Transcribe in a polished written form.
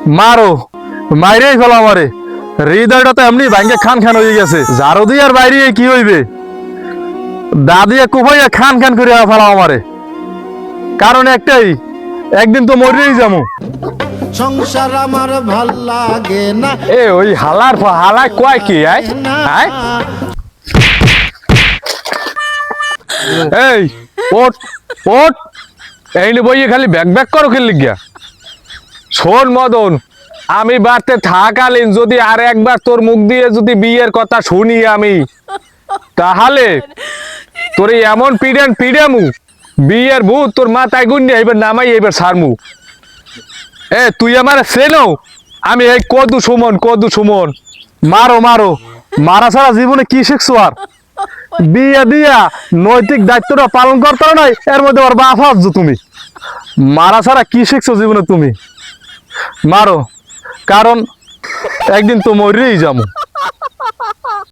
মারো, মাইরেই ফেলো আমারে। হৃদয়টা তো এমনি ভাঙ্গে খান খান হয়ে গেছে। ঝাড়ু দিয়ে আর বাইরে কি হইবে? দাদিয়া কুপাইয়া খান খান করে ফেলাও আমারে। কারণ একটাই, একদিন তো মরেই যাবো। সংসার আমার ভাল লাগে না। এ ওই হালায় কয় কি আয়? এই ওট ওট, এই নে বইয়ে খালি ব্যাক ব্যাক করো খেললি গিয়া। শোন মদন, আমি বাড়তে থাকালীন যদি আর একবার তোর মুখ দিয়ে যদি বিয়ের কথা শুনি আমি, তাহলে তোর এমন পিড়ামু বিয়ের ভূত তোর মাথায় গুন্ডি এবার নামাই এবার সারমু। এ তুই আমার চেনো? আমি এই কদু সুমন। মারো মারো, মারা ছাড়া জীবনে কি শিখছো আর? বিয়ে দিয়া নৈতিক দায়িত্বটা পালন করতে নাই, এর মধ্যে ওর বাপ আসছো তুমি। মারা ছাড়া কি শিখছো জীবনে তুমি? মারো, কারণ একদিন তো মরেই যাবো।